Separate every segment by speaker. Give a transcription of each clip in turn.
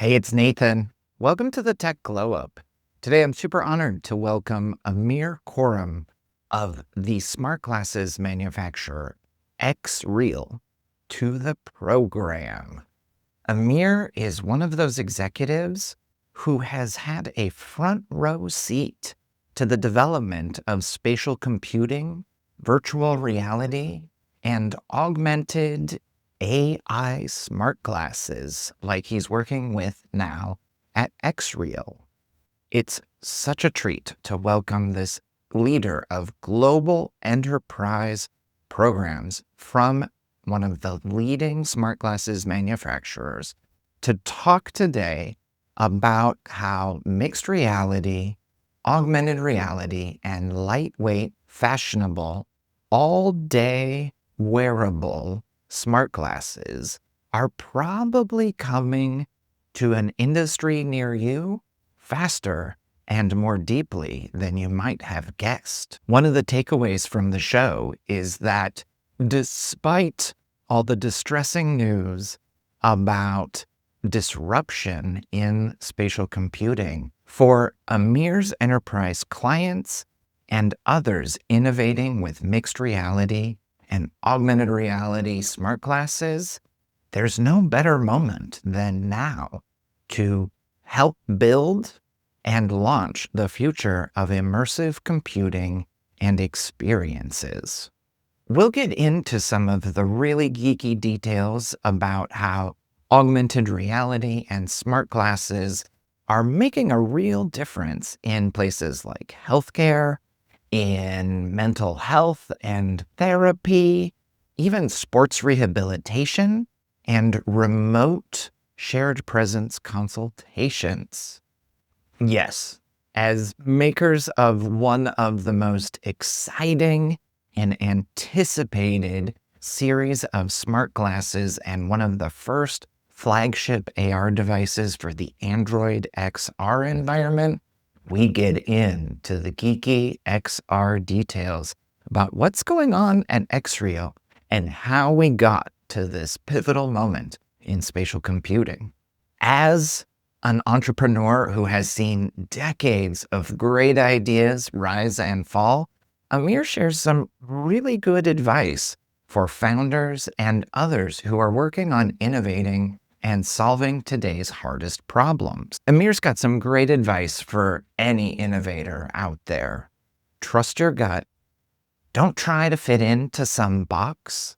Speaker 1: Hey, it's Nathan. Welcome to the Tech Glow Up. Today, I'm super honored to welcome Amir Khorram of the smart glasses manufacturer XREAL to the program. Amir is one of those executives who has had a front row seat to the development of spatial computing, virtual reality, and augmented AI smart glasses like he's working with now at XREAL. It's such a treat to welcome this leader of global enterprise programs from one of the leading smart glasses manufacturers to talk today about how mixed reality, augmented reality, and lightweight, fashionable, all-day wearable smart glasses are probably coming to an industry near you faster and more deeply than you might have guessed. One of the takeaways from the show is that despite all the distressing news about disruption in spatial computing, for Amir's enterprise clients and others innovating with mixed reality and augmented reality smart glasses, there's no better moment than now to help build and launch the future of immersive computing and experiences. We'll get into some of the really geeky details about how augmented reality and smart glasses are making a real difference in places like healthcare, in mental health and therapy, even sports rehabilitation, and remote shared presence consultations. Yes, as makers of one of the most exciting and anticipated series of smart glasses and one of the first flagship AR devices for the Android XR environment, we get into the geeky XR details about what's going on at XREAL and how we got to this pivotal moment in spatial computing. As an entrepreneur who has seen decades of great ideas rise and fall, Amir shares some really good advice for founders and others who are working on innovating and solving today's hardest problems. Amir's got some great advice for any innovator out there. Trust your gut. Don't try to fit into some box.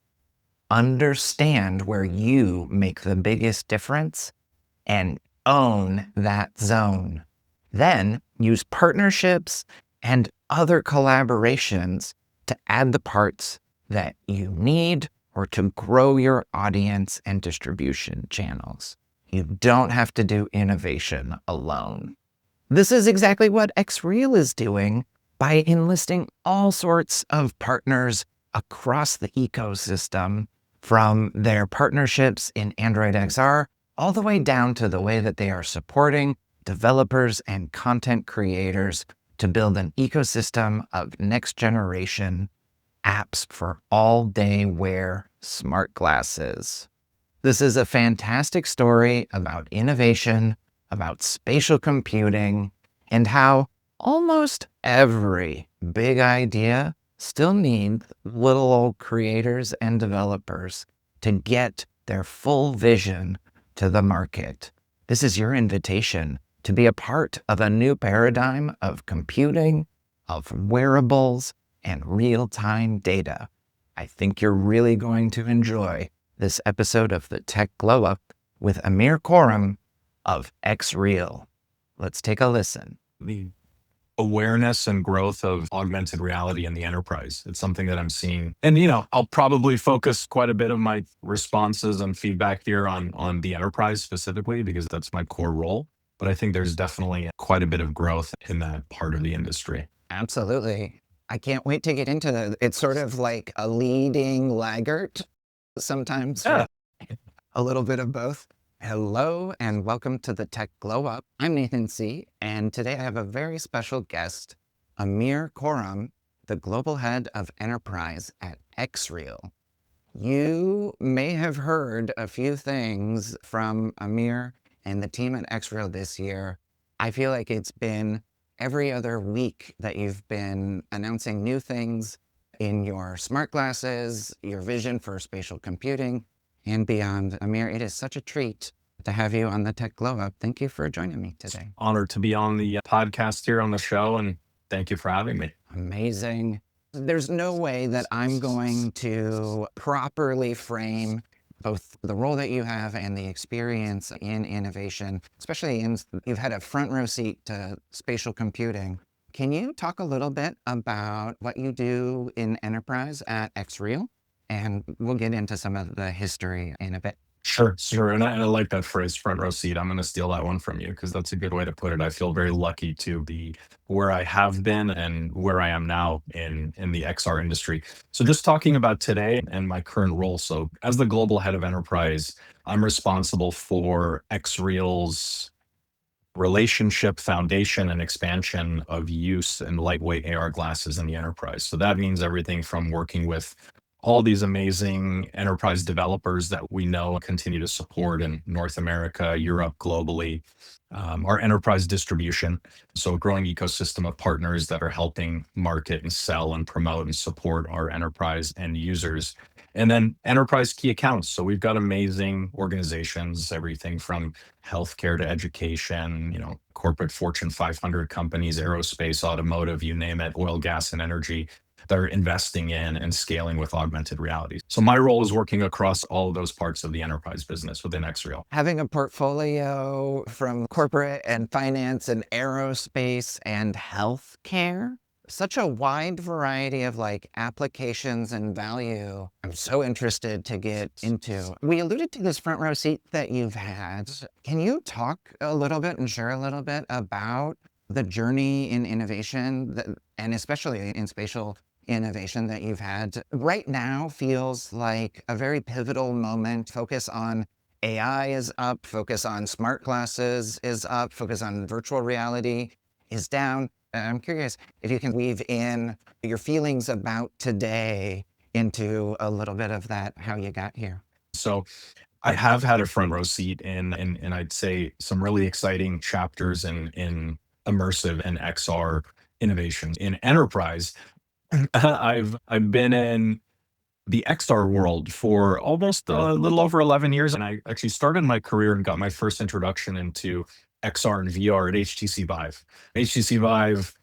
Speaker 1: Understand where you make the biggest difference and own that zone. Then use partnerships and other collaborations to add the parts that you need or to grow your audience and distribution channels. You don't have to do innovation alone. This is exactly what XREAL is doing by enlisting all sorts of partners across the ecosystem, from their partnerships in Android XR all the way down to the way that they are supporting developers and content creators to build an ecosystem of next generation apps for all-day wear smart glasses. This is a fantastic story about innovation, about spatial computing, and how almost every big idea still needs little old creators and developers to get their full vision to the market. This is your invitation to be a part of a new paradigm of computing, of wearables, and real-time data. I think you're really going to enjoy this episode of the Tech Glow Up with Amir Khorram of XREAL. Let's take a listen.
Speaker 2: The awareness and growth of augmented reality in the enterprise. It's something that I'm seeing. And, I'll probably focus quite a bit of my responses and feedback here on the enterprise specifically, because that's my core role. But I think there's definitely quite a bit of growth in that part of the industry.
Speaker 1: Absolutely. I can't wait to get into that. It's sort of like a leading laggard, sometimes
Speaker 2: Yeah.
Speaker 1: a little bit of both. Hello and welcome to the Tech Glow Up. I'm Nathan C., and today I have a very special guest, Amir Khorram, the Global Head of Enterprise at XREAL. You may have heard a few things from Amir and the team at XREAL this year, I feel like it's been every other week that you've been announcing new things in your smart glasses, your vision for spatial computing, and beyond. Amir, it is such a treat to have you on the Tech Glow Up. Thank you for joining me today.
Speaker 2: Honored to be on the podcast here on the show, and thank you for having me.
Speaker 1: Amazing. There's no way that I'm going to properly frame both the role that you have and the experience in innovation, especially you've had a front row seat to spatial computing. Can you talk a little bit about what you do in enterprise at XREAL? And we'll get into some of the history in a bit.
Speaker 2: Sure. And I like that phrase, front row seat. I'm going to steal that one from you because that's a good way to put it. I feel very lucky to be where I have been and where I am now in the XR industry. So just talking about today and my current role. So as the global head of enterprise, I'm responsible for XReal's relationship foundation and expansion of use and lightweight AR glasses in the enterprise. So that means everything from working with all these amazing enterprise developers that we know continue to support in North America, Europe, globally, our enterprise distribution. So a growing ecosystem of partners that are helping market and sell and promote and support our enterprise end users. And then enterprise key accounts. So we've got amazing organizations, everything from healthcare to education, corporate Fortune 500 companies, aerospace, automotive, you name it, oil, gas, and energy that are investing in and scaling with augmented reality. So my role is working across all of those parts of the enterprise business within XREAL.
Speaker 1: Having a portfolio from corporate and finance and aerospace and healthcare, such a wide variety of applications and value. I'm so interested to get into. We alluded to this front row seat that you've had. Can you talk a little bit and share a little bit about the journey in innovation and especially in spatial innovation that you've had? Right now feels like a very pivotal moment. Focus on AI is up, focus on smart glasses is up, focus on virtual reality is down. I'm curious if you can weave in your feelings about today into a little bit of that, how you got here.
Speaker 2: So I have had a front row seat in I'd say some really exciting chapters in immersive and XR innovations in enterprise. I've been in the XR world for almost a little over 11 years, and I actually started my career and got my first introduction into XR and VR at HTC Vive. HTC Vive,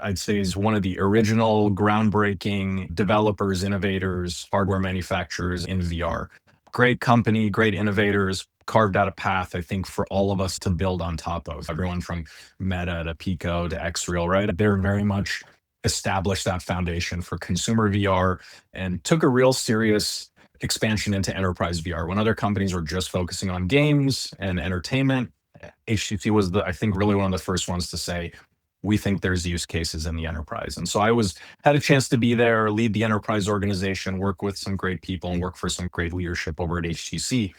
Speaker 2: I'd say, is one of the original groundbreaking developers, innovators, hardware manufacturers in VR. Great company, great innovators, carved out a path, I think, for all of us to build on top of. Everyone from Meta to Pico to XREAL, right? They're very much established that foundation for consumer VR and took a real serious expansion into enterprise VR. When other companies were just focusing on games and entertainment, HTC was I think really one of the first ones to say, we think there's use cases in the enterprise. And so had a chance to be there, lead the enterprise organization, work with some great people and work for some great leadership over at HTC.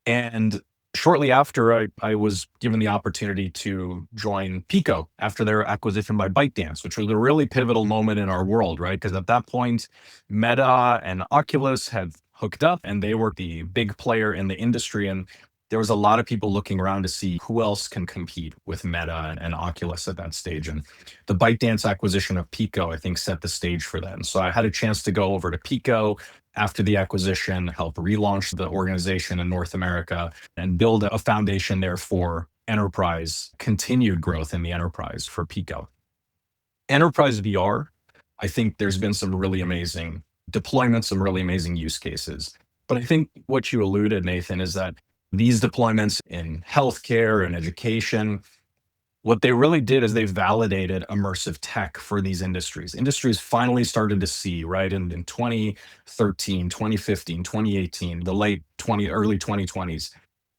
Speaker 2: And shortly after, I was given the opportunity to join Pico after their acquisition by ByteDance, which was a really pivotal moment in our world, right? Because at that point, Meta and Oculus had hooked up and they were the big player in the industry. And there was a lot of people looking around to see who else can compete with Meta and Oculus at that stage. And the ByteDance acquisition of Pico, I think, set the stage for that. And so I had a chance to go over to Pico after the acquisition, help relaunch the organization in North America and build a foundation there for enterprise, continued growth in the enterprise for Pico. Enterprise VR, I think there's been some really amazing deployments, some really amazing use cases. But I think what you alluded, Nathan, is that these deployments in healthcare and education, what they really did is they validated immersive tech for these industries. Industries finally started to see, right, in 2013, 2015, 2018, early 2020s,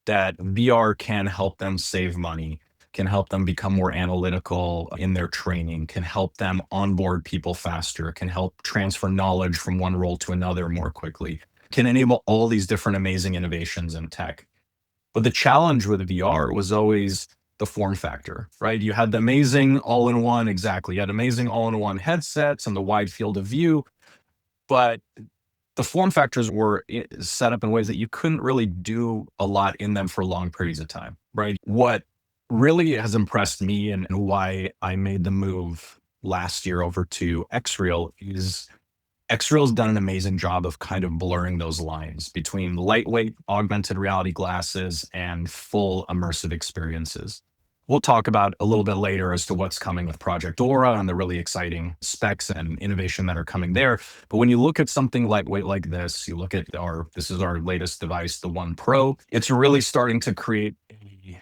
Speaker 2: that VR can help them save money, can help them become more analytical in their training, can help them onboard people faster, can help transfer knowledge from one role to another more quickly, can enable all these different amazing innovations in tech. But the challenge with VR was always the form factor, right? You had the amazing all-in-one, exactly. You had amazing all-in-one headsets and the wide field of view, but the form factors were set up in ways that you couldn't really do a lot in them for long periods of time. right? What really has impressed me and why I made the move last year over to XREAL is XREAL's done an amazing job of kind of blurring those lines between lightweight augmented reality glasses and full immersive experiences. We'll talk about a little bit later as to what's coming with Project Aura and the really exciting specs and innovation that are coming there. But when you look at something lightweight like this, you look at this is our latest device, the One Pro, it's really starting to create a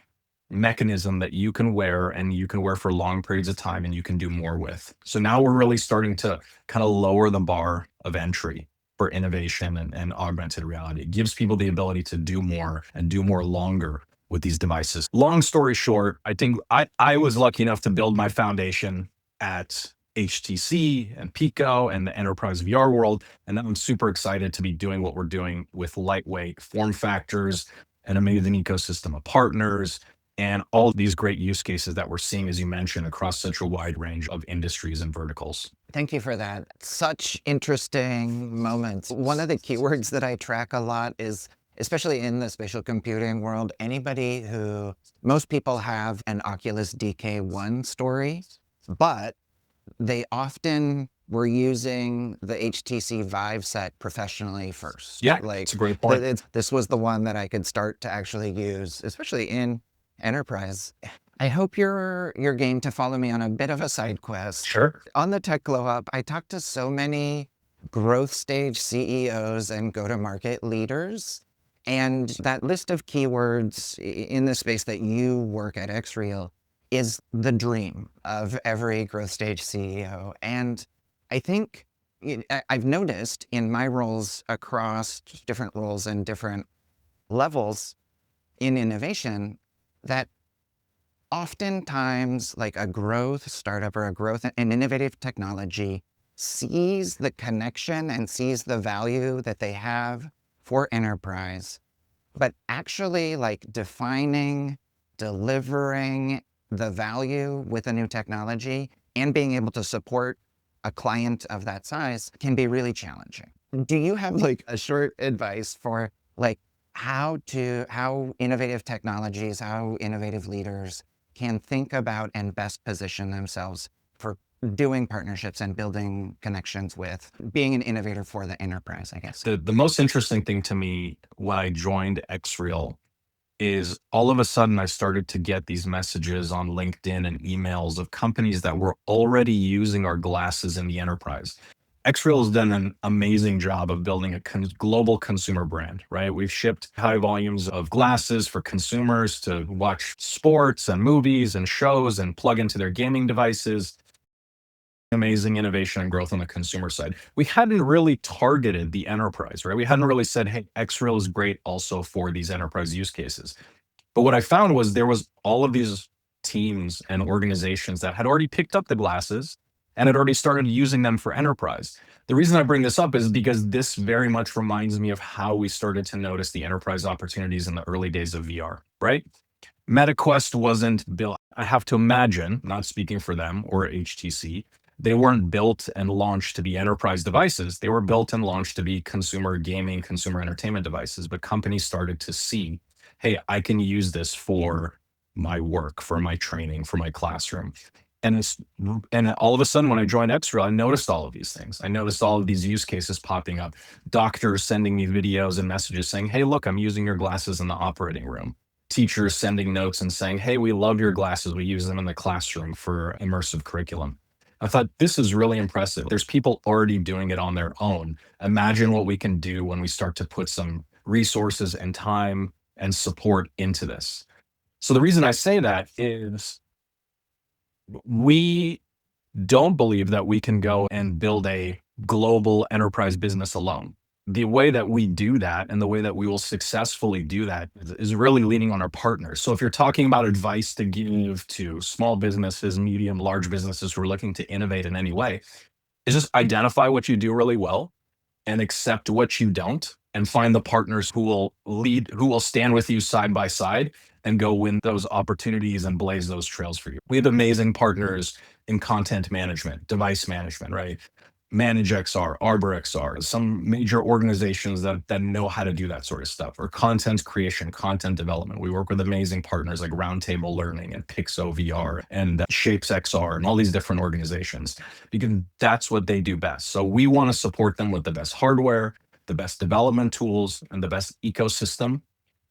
Speaker 2: mechanism that you can wear and you can wear for long periods of time and you can do more with. So now we're really starting to kind of lower the bar of entry for innovation and augmented reality. It gives people the ability to do more and do more longer with these devices. Long story short, I think I was lucky enough to build my foundation at HTC and Pico and the enterprise VR world. And now I'm super excited to be doing what we're doing with lightweight form factors, an amazing ecosystem of partners, and all these great use cases that we're seeing, as you mentioned, across such a wide range of industries and verticals.
Speaker 1: Thank you for that. Such interesting moments. One of the keywords that I track a lot is, especially in the spatial computing world, most people have an Oculus DK1 story, but they often were using the HTC Vive set professionally first.
Speaker 2: Yeah,
Speaker 1: like
Speaker 2: it's a great point.
Speaker 1: this was the one that I could start to actually use, especially in enterprise. I hope you're game to follow me on a bit of a side quest.
Speaker 2: Sure.
Speaker 1: On the Tech Glow Up, I talked to so many growth stage CEOs and go-to-market leaders. And that list of keywords in the space that you work at XREAL is the dream of every growth stage CEO. And I think I've noticed in my roles across different roles and different levels in innovation that oftentimes like a growth startup or an innovative technology sees the connection and sees the value that they have for enterprise, but actually like defining, delivering the value with a new technology and being able to support a client of that size can be really challenging. Do you have like a short advice for like how innovative technologies, how innovative leaders can think about and best position themselves for doing partnerships and building connections with being an innovator for the enterprise, I guess?
Speaker 2: The most interesting thing to me when I joined XREAL is all of a sudden I started to get these messages on LinkedIn and emails of companies that were already using our glasses in the enterprise. XREAL has done an amazing job of building a global consumer brand, right? We've shipped high volumes of glasses for consumers to watch sports and movies and shows and plug into their gaming devices. Amazing innovation and growth on the consumer side. We hadn't really targeted the enterprise, right? We hadn't really said, hey, XREAL is great also for these enterprise use cases. But what I found was there was all of these teams and organizations that had already picked up the glasses and had already started using them for enterprise. The reason I bring this up is because this very much reminds me of how we started to notice the enterprise opportunities in the early days of VR, right? MetaQuest wasn't built, I have to imagine, not speaking for them or HTC, they weren't built and launched to be enterprise devices. They were built and launched to be consumer gaming, consumer entertainment devices. But companies started to see, hey, I can use this for my work, for my training, for my classroom. And all of a sudden, when I joined XREAL, I noticed all of these things. I noticed all of these use cases popping up. Doctors sending me videos and messages saying, hey, look, I'm using your glasses in the operating room. Teachers sending notes and saying, hey, we love your glasses. We use them in the classroom for immersive curriculum. I thought this is really impressive. There's people already doing it on their own. Imagine what we can do when we start to put some resources and time and support into this. So the reason I say that is we don't believe that we can go and build a global enterprise business alone. The way that we do that and the way that we will successfully do that is really leaning on our partners. So if you're talking about advice to give to small businesses, medium, large businesses who are looking to innovate in any way, is just identify what you do really well and accept what you don't and find the partners who will lead, who will stand with you side by side and go win those opportunities and blaze those trails for you. We have amazing partners in content management, device management, right? Manage XR, Arbor XR, some major organizations that know how to do that sort of stuff, or content creation, content development. We work with amazing partners like Roundtable Learning and Pico VR and Shapes XR and all these different organizations, because that's what they do best. So we want to support them with the best hardware, the best development tools, and the best ecosystem.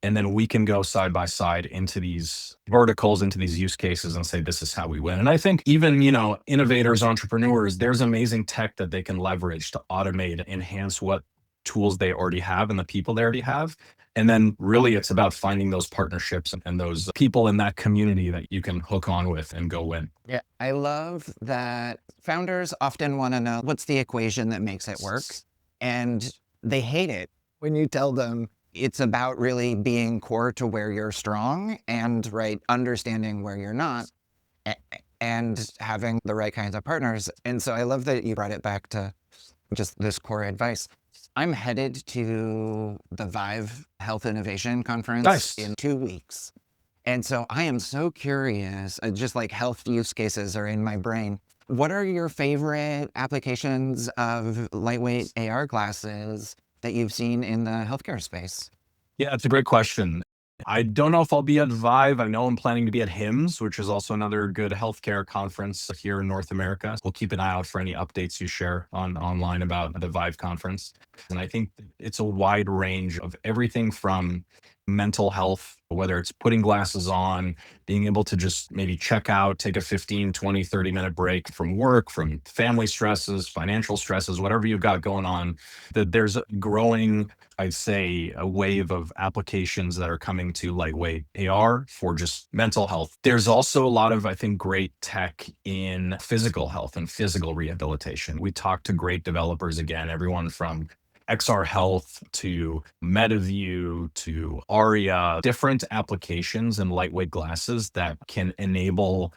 Speaker 2: And then we can go side by side into these verticals, into these use cases, and say, this is how we win. And I think even, innovators, entrepreneurs, there's amazing tech that they can leverage to automate, enhance what tools they already have and the people they already have. And then really it's about finding those partnerships and those people in that community that you can hook on with and go win.
Speaker 1: Yeah, I love that founders often want to know what's the equation that makes it work. And they hate it when you tell them it's about really being core to where you're strong and understanding where you're not and having the right kinds of partners. And so I love that you brought it back to just this core advice. I'm headed to the Vive Health Innovation Conference
Speaker 2: Nice.
Speaker 1: in 2 weeks. And so I am so curious, just like health use cases are in my brain. What are your favorite applications of lightweight AR glasses that you've seen in the healthcare space?
Speaker 2: Yeah, it's a great question. I don't know if I'll be at Vive. I know I'm planning to be at HIMSS, which is also another good healthcare conference here in North America. We'll keep an eye out for any updates you share online about the Vive conference. And I think it's a wide range of everything from mental health, whether it's putting glasses on, being able to just maybe check out, take a 15, 20, 30-minute break from work, from family stresses, financial stresses, whatever you've got going on, that there's a growing, I'd say, a wave of applications that are coming to lightweight AR for just mental health. There's also a lot of, I think, great tech in physical health and physical rehabilitation. We talked to great developers, again, everyone from XR Health to MetaView to Aria, different applications and lightweight glasses that can enable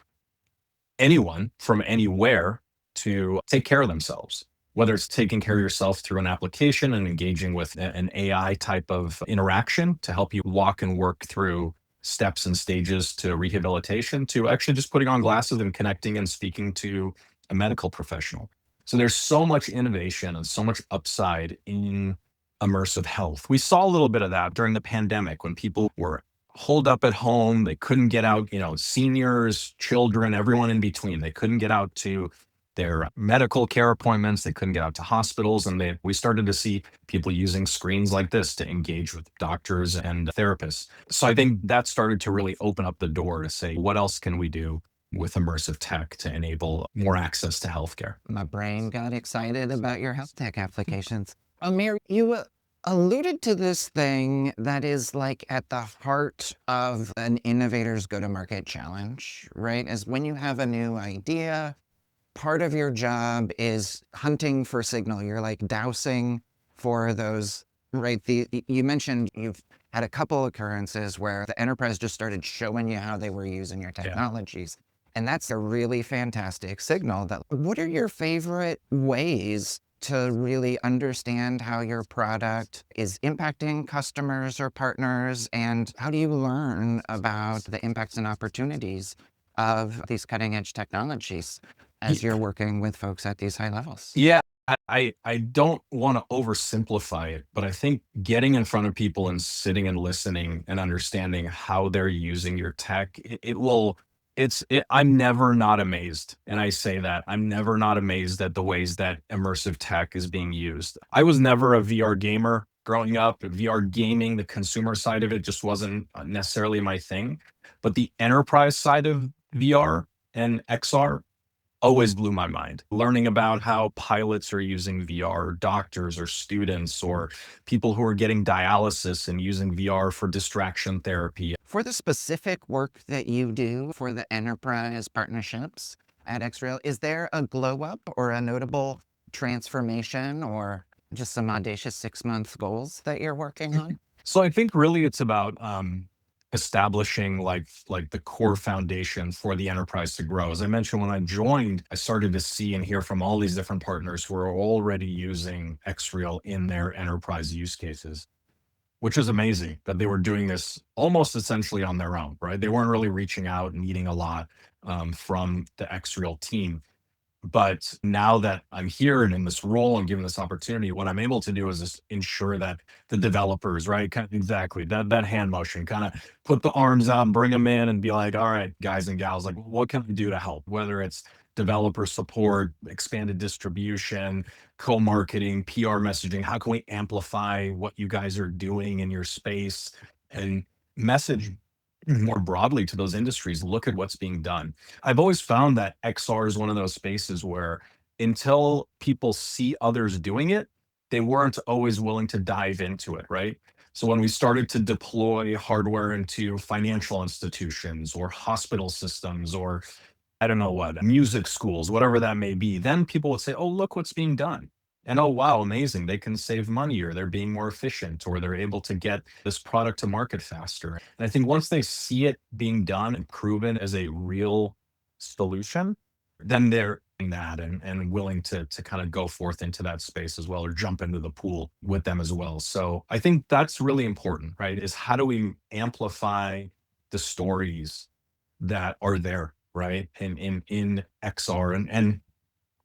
Speaker 2: anyone from anywhere to take care of themselves, whether it's taking care of yourself through an application and engaging with an AI type of interaction to help you walk and work through steps and stages to rehabilitation, to actually just putting on glasses and connecting and speaking to a medical professional. So there's so much innovation and so much upside in immersive health. We saw a little bit of that during the pandemic when people were holed up at home. They couldn't get out, seniors, children, everyone in between. They couldn't get out to their medical care appointments. They couldn't get out to hospitals. And we started to see people using screens like this to engage with doctors and therapists. So I think that started to really open up the door to say, what else can we do with immersive tech to enable more access to healthcare?
Speaker 1: My brain got excited about your health tech applications. Amir, you alluded to this thing that is like at the heart of an innovator's go-to-market challenge, right? As when you have a new idea, part of your job is hunting for signal. You're like dousing for those, right? You mentioned you've had a couple occurrences where the enterprise just started showing you how they were using your technologies. Yeah. And that's a really fantastic signal. What are your favorite ways to really understand how your product is impacting customers or partners? And how do you learn about the impacts and opportunities of these cutting edge technologies as you're working with folks at these high levels?
Speaker 2: Yeah, I don't want to oversimplify it, but I think getting in front of people and sitting and listening and understanding how they're using your tech, I'm never not amazed. And I say that I'm never not amazed at the ways that immersive tech is being used. I was never a VR gamer growing up. VR gaming, the consumer side of it just wasn't necessarily my thing. But the enterprise side of VR and XR always blew my mind. Learning about how pilots are using VR, doctors or students or people who are getting dialysis and using VR for distraction therapy.
Speaker 1: For the specific work that you do for the enterprise partnerships at XREAL, is there a glow up or a notable transformation or just some audacious 6-month goals that you're working on?
Speaker 2: So I think really it's about establishing like the core foundation for the enterprise to grow. As I mentioned, when I joined, I started to see and hear from all these different partners who are already using XREAL in their enterprise use cases, which is amazing that they were doing this almost essentially on their own, right? They weren't really reaching out and needing a lot from the XREAL team. But now that I'm here and in this role and given this opportunity, what I'm able to do is just ensure that the developers, right, kind of exactly that hand motion, kind of put the arms out and bring them in and be like, all right, guys and gals, like, what can I do to help? Whether it's developer support, expanded distribution, co-marketing, PR messaging, how can we amplify what you guys are doing in your space and message more broadly to those industries? Look at what's being done. I've always found that XR is one of those spaces where until people see others doing it, they weren't always willing to dive into it, right? So when we started to deploy hardware into financial institutions or hospital systems or I don't know what, music schools, whatever that may be, then people would say, "Oh, look what's being done." And, "Oh, wow, amazing. They can save money or they're being more efficient or they're able to get this product to market faster." And I think once they see it being done and proven as a real solution, then they're doing that and willing to kind of go forth into that space as well or jump into the pool with them as well. So I think that's really important, right? Is how do we amplify the stories that are there, right? In XR and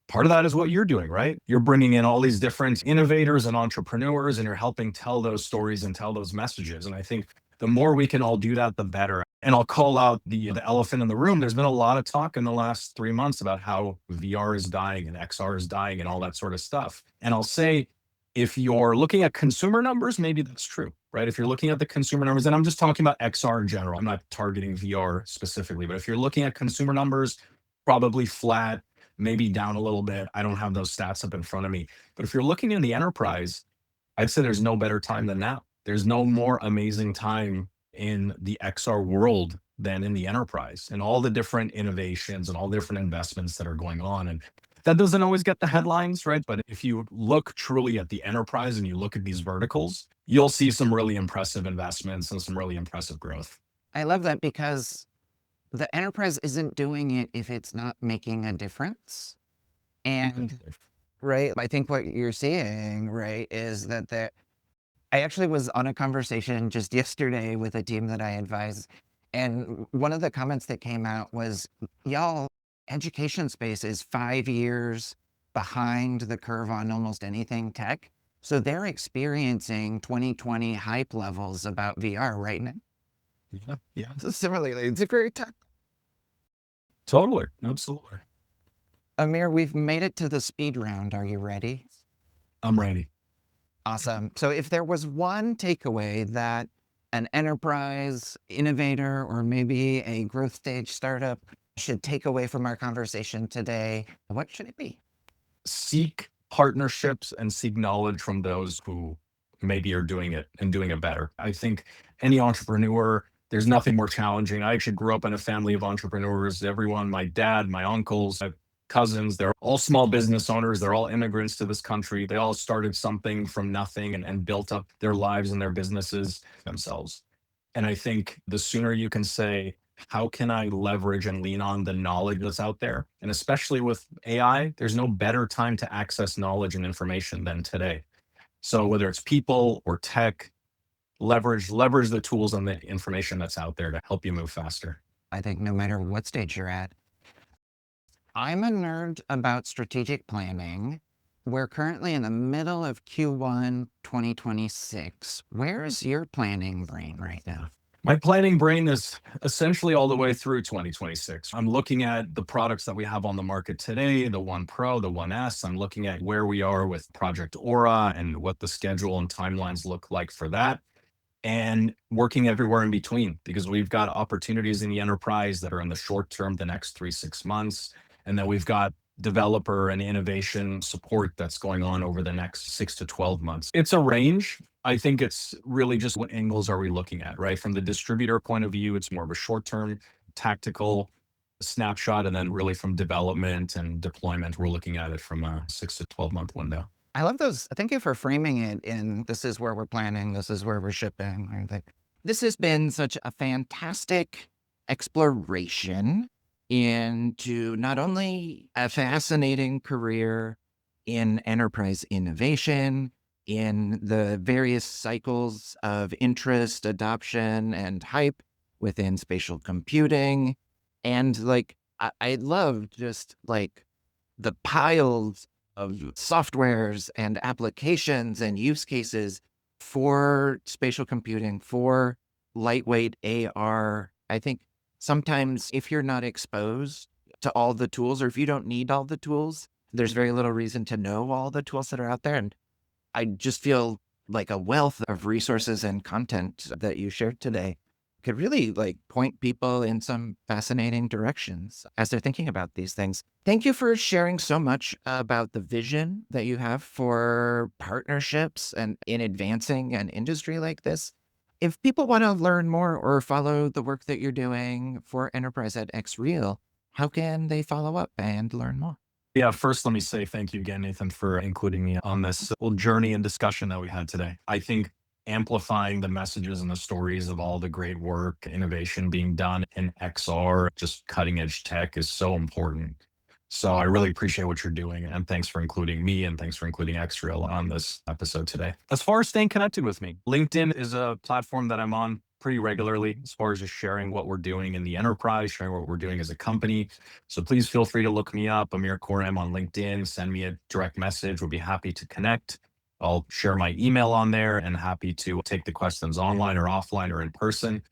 Speaker 2: part of that is what you're doing, right? You're bringing in all these different innovators and entrepreneurs and you're helping tell those stories and tell those messages. And I think the more we can all do that, the better. And I'll call out the elephant in the room. There's been a lot of talk in the last 3 months about how VR is dying and XR is dying and all that sort of stuff. And I'll say, if you're looking at consumer numbers, maybe that's true, right? If you're looking at the consumer numbers, and I'm just talking about XR in general, I'm not targeting VR specifically, but if you're looking at consumer numbers, probably flat, maybe down a little bit. I don't have those stats up in front of me. But if you're looking in the enterprise, I'd say there's no better time than now. There's no more amazing time in the XR world than in the enterprise and all the different innovations and all the different investments that are going on. And that doesn't always get the headlines, right? But if you look truly at the enterprise and you look at these verticals, you'll see some really impressive investments and some really impressive growth.
Speaker 1: I love that because the enterprise isn't doing it if it's not making a difference. And right, I think what you're seeing, right, is that I actually was on a conversation just yesterday with a team that I advise, and one of the comments that came out was, y'all, education space is 5 years behind the curve on almost anything tech. So they're experiencing 2020 hype levels about VR right now.
Speaker 2: Yeah, yeah,
Speaker 1: So similarly, it's a great time.
Speaker 2: totally. Absolutely.
Speaker 1: Amir, we've made it to the speed round. Are you ready?
Speaker 2: I'm ready.
Speaker 1: Awesome. So if there was one takeaway that an enterprise innovator or maybe a growth stage startup should take away from our conversation today, what should it be?
Speaker 2: Seek partnerships and seek knowledge from those who maybe are doing it and doing it better. I think any entrepreneur, there's nothing more challenging. I actually grew up in a family of entrepreneurs. Everyone, my dad, my uncles, my cousins, they're all small business owners. They're all immigrants to this country. They all started something from nothing and built up their lives and their businesses themselves. And I think the sooner you can say, how can I leverage and lean on the knowledge that's out there? And especially with AI, there's no better time to access knowledge and information than today. So whether it's people or tech, leverage the tools and the information that's out there to help you move faster.
Speaker 1: I think no matter what stage you're at, I'm a nerd about strategic planning. We're currently in the middle of Q1 2026. Where is your planning brain right now?
Speaker 2: My planning brain is essentially all the way through 2026. I'm looking at the products that we have on the market today, the One Pro, the One S. I'm looking at where we are with Project Aura and what the schedule and timelines look like for that, and working everywhere in between because we've got opportunities in the enterprise that are in the short term, the next 3, 6 months. And then we've got developer and innovation support that's going on over the next 6 to 12 months. It's a range. I think it's really just what angles are we looking at, right? From the distributor point of view, it's more of a short term tactical snapshot. And then really from development and deployment, we're looking at it from a 6 to 12 month window.
Speaker 1: I love those. Thank you for framing it in this is where we're planning, this is where we're shipping. This has been such a fantastic exploration into not only a fascinating career in enterprise innovation, in the various cycles of interest, adoption, and hype within spatial computing. And I love just the piles of softwares and applications and use cases for spatial computing, for lightweight AR. I think sometimes if you're not exposed to all the tools, or if you don't need all the tools, there's very little reason to know all the tools that are out there. And I just feel like a wealth of resources and content that you shared today could really like point people in some fascinating directions as they're thinking about these things. Thank you for sharing so much about the vision that you have for partnerships and in advancing an industry like this. If people want to learn more or follow the work that you're doing for enterprise at XREAL, how can they follow up and learn more?
Speaker 2: Yeah, first, let me say thank you again, Nathan, for including me on this little journey and discussion that we had today. I think amplifying the messages and the stories of all the great work, innovation being done in XR, just cutting edge tech is so important. So I really appreciate what you're doing. And thanks for including me and thanks for including XREAL on this episode today. As far as staying connected with me, LinkedIn is a platform that I'm on pretty regularly as far as just sharing what we're doing in the enterprise, sharing what we're doing as a company. So please feel free to look me up, Amir Khorram on LinkedIn, send me a direct message. We'll be happy to connect. I'll share my email on there and happy to take the questions online or offline or in person.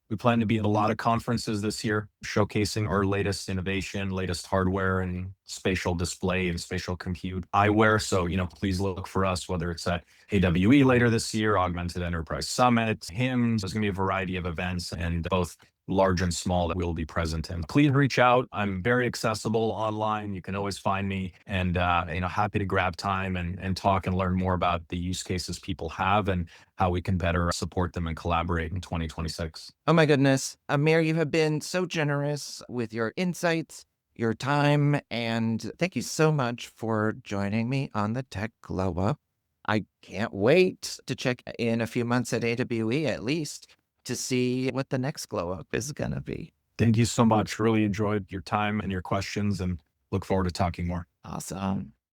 Speaker 2: We plan to be at a lot of conferences this year, showcasing our latest innovation, latest hardware and spatial display and spatial compute eyewear. So, please look for us, whether it's at AWE later this year, Augmented Enterprise Summit, HIMSS. There's going to be a variety of events and both large and small that we'll be present in. Please reach out. I'm very accessible online. You can always find me and, happy to grab time and talk and learn more about the use cases people have and how we can better support them and collaborate in 2026.
Speaker 1: Oh my goodness. Amir, you have been so generous with your insights, your time, and thank you so much for joining me on the Tech Glow Up. I can't wait to check in a few months at AWE at least to see what the next Glow Up is going to be.
Speaker 2: Thank you so much. Really enjoyed your time and your questions and look forward to talking more.
Speaker 1: Awesome.